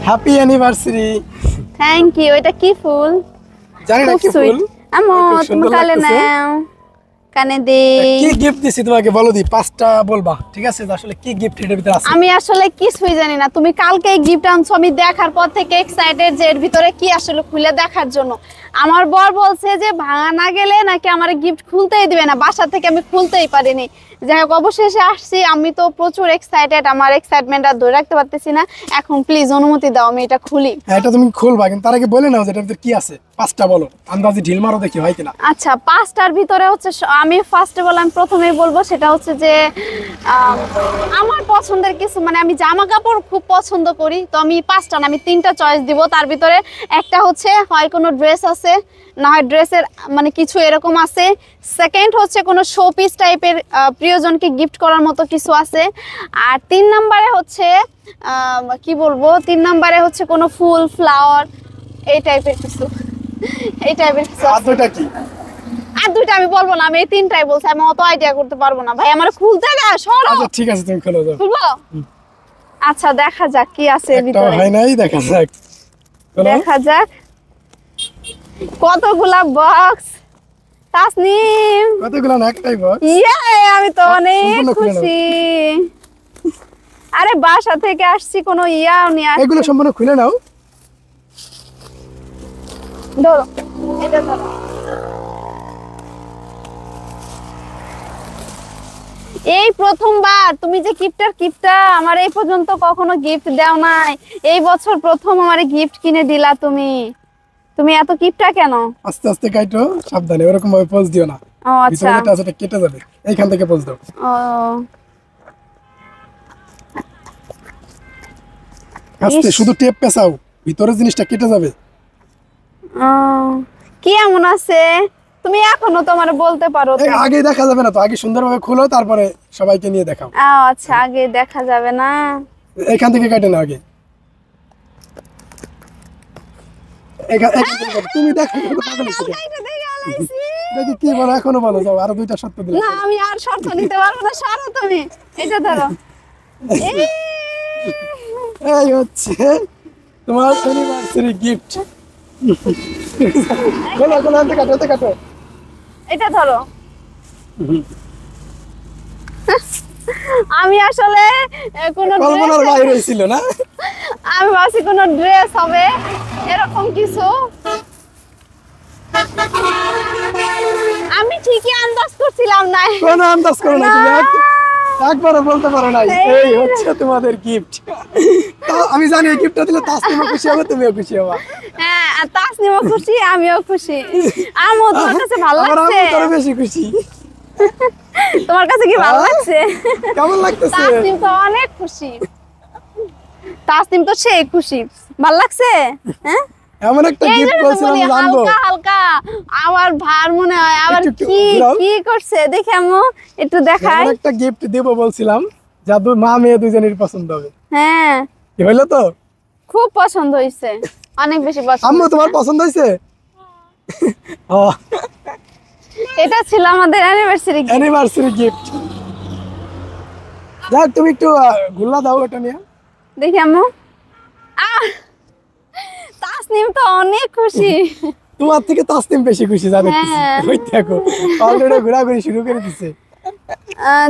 Happy anniversary. Thank you. এটা কি ফুল? জানি না কি ফুল। আমো তুমি কালে নাও কানে দে। কি গিফট দিছি তোমাকে বলো দি, পাঁচটা বলবা, ঠিক আছে? আসলে কি গিফট এর ভিতরে আছে? আমি আসলে কিছুই জানি না। তুমি কালকে গিফট আনছো, আমি দেখার পর থেকে এক্সাইটেড যে এর ভিতরে কি আসলে খুলে দেখার জন্য। আমার বর বলছে যে ভাঙা না গেলে নাকি আমার গিফট খুলতেই দিবে না, বাসা থেকে আমি খুলতেই পারিনি। যাই হোক, অবশেষে আসছি। আমি তো প্রচুর এক্সাইটেড, আমার এক্সাইটমেন্ট আর ধরে রাখতে পারতেছি না। এখন প্লিজ অনুমতি দাও আমি এটা খুলি। হ্যাঁ, এটা তুমি খুলবা, কিন্তু তার আগে বলে নাও যে এটার ভিতরে কি আছে। পাঁচটা বলো, আন্দাজে ঢিল মারো, দেখি হয় কিনা। আচ্ছা, পাঁচটার ভিতরে হচ্ছে আমি ফার্স্টে বললাম, প্রথমেই বলবো সেটা হচ্ছে যে আমার পছন্দের কিছু, মানে আমি জামা কাপড় খুব পছন্দ করি, তো আমি পাঁচটা না, আমি তিনটা চয়েস দিব। তার ভিতরে একটা হচ্ছে হয় কোনো ড্রেস আছে, না হয় ড্রেসের মানে কিছু এরকম আছে। সেকেন্ড হচ্ছে কোনো শো পিস টাইপের প্রিয়জনকে গিফট করার মতো কিছু আছে। আর তিন নম্বরে হচ্ছে কি বলবো, তিন নম্বরে হচ্ছে কোনো ফুল ফ্লাওয়ার এই টাইপের কিছু, এই টাইপের কিছু আর আছে। দুইটা কি? আর দুইটা আমি বলবো না, আমি এই তিনটাই বলছি। আমি অত আইডিয়া করতে পারবো না ভাই, আমার খুলতে গা সরো। আচ্ছা ঠিক আছে, তুমি খুলে দাও। খুলবো? আচ্ছা দেখা যাক কি আছে এর একটা ভিতরে। হয় নাই, দেখা যাক। খোলো। দেখা যাক কতগুলা বক্স। তাসনিম, কতগুলো না, একটাই বক্স। ইয়ে আমি তো অনেক সম্পূর্ণ খুলে নাও। খুশি। আরে বাসা থেকে আসছি, কোনো ইয়াও নিয়ে আসছি। এগুলো সম্পূর্ণ খুলে নাও। ধরো এটা ধরো। এই প্রথমবার তুমি যে গিফটটা আমার এই পর্যন্ত কখনো গিফট দাও নাই, এই বছর প্রথম আমারে গিফট কিনে দিলা তুমি। তুমি এত গিফটটা কেন? আস্তে আস্তে কাটো, সাবধানে, ওরকম ভাবে পোজ দিও না। ও আচ্ছা, ভিতরে যেটা আছে এটা কেটে যাবে, এইখান থেকে পোজ দাও। ও আস্তে, ইস। শুধু টেপ পেছাও, ভিতরে জিনিসটা কেটে যাবে। ও, কি এমন আছে তুমি এখনো তো আমারে বলতে পারো তো। আগে দেখা যাবে না তো, আগে সুন্দরভাবে খুলো, তারপরে সবাইকে নিয়ে দেখাও। ও আচ্ছা, আগে দেখা যাবে না। এখান থেকে কাটে না আগে। এখান থেকে কাটো। তুমি দেখো, পাগল হইছো কেন? এইটা দেখে আলাইছি। দেখি কি বলো, এখনো বলো, যাও, আরো দুইটা শর্ত দিলে। না আমি আর শর্ত নিতে পারবো না, সরো তুমি। এটা ধরো। এই, এই হচ্ছে তোমার অ্যানিভার্সারি গিফট। খোলো খোলো, হাতে কাটো, হাতে কাটো। এটা ধরো। আমি আসলে কোনো কল্পনার বাইরে ছিল না। আমি ভাবছি কোনো ড্রেস হবে এরকম কিছু। আমি ঠিকই আন্দাজ করছিলাম না। কোনো আন্দাজ করো না তুমি, একবারও বলতে পারো নাই। এই হচ্ছে তোমাদের গিফট। আমি জানি এই গিফটটা দিলে তাসনিমও খুশি হবে, তুমিও খুশি হবা। হ্যাঁ, আর তাসনিমও খুশি, আমিও খুশি। আমার তোমার কাছে ভালো আমার লাগছে? আমি তোর বেশি খুশি। তোমার কাছে কি ভালো লাগছে? কেমন লাগতেছে? তাসনিম তো অনেক খুশি। তাসনিম তো সেই খুশি। ভালো লাগছে? হ্যাঁ, এমন একটা এই গিফট জন্য তো বলছিলাম বলি জানবো। হালকা হালকা আবার ভার মনে হয়। আবার একটু কি ঘুরাও। কি করছে দেখে আম্মু একটু দেখাই। এমন একটা গিফট দেব বলছিলাম, যা মা মেয়ে দুজনের পছন্দ হবে। হ্যাঁ, কি হইলো তো? খুব পছন্দ হয়েছে, অনেক বেশি পছন্দ। আম্মু তোমার পছন্দ হয়েছে? ও, এটা ছিল আমাদের অ্যানিভার্সারি গিফট। Anniversary gift. যাক, তুমি একটু গুল্লা দাও এটা নিয়ে। দেখি আম্মু। আহ, তাসনিম তো অনেক খুশি। তোমার থেকে তাসনিম বেশি খুশি, জানো? হ্যাঁ। ওই দেখো, অলরেডি ঘোরাঘুরি শুরু করে দিছে।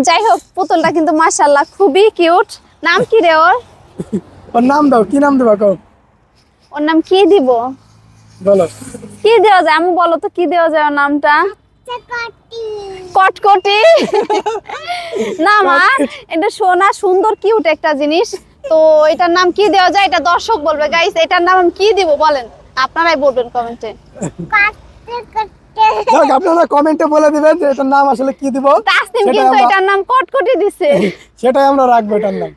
যাই হোক, পুতুলটা কিন্তু মাশাআল্লাহ খুবই কিউট। নাম কি রে ওর? ওর নাম দাও, কি নাম দেবা কও? ওর নাম কি দিব? বলো। কি দেওয়া যায় আম্মু, বলো তো কি দেওয়া যায় ওর নামটা? কটকটি। না মা, এটা সোনা সুন্দর কিউট একটা জিনিস। তো এটার নাম কি দেওয়া যায় এটা দর্শক বলবে। গাইস, এটার নাম আমি কি দিব বলেন, আপনারাই বলবেন কমেন্টে। যাক, আপনারা কমেন্টে বলে দিবেন যে এটার নাম আসলে কি দিব। তাসনিম কিন্তু এটার নাম কটকটি দিছে। সেটাই আমরা রাখবো এটার নাম।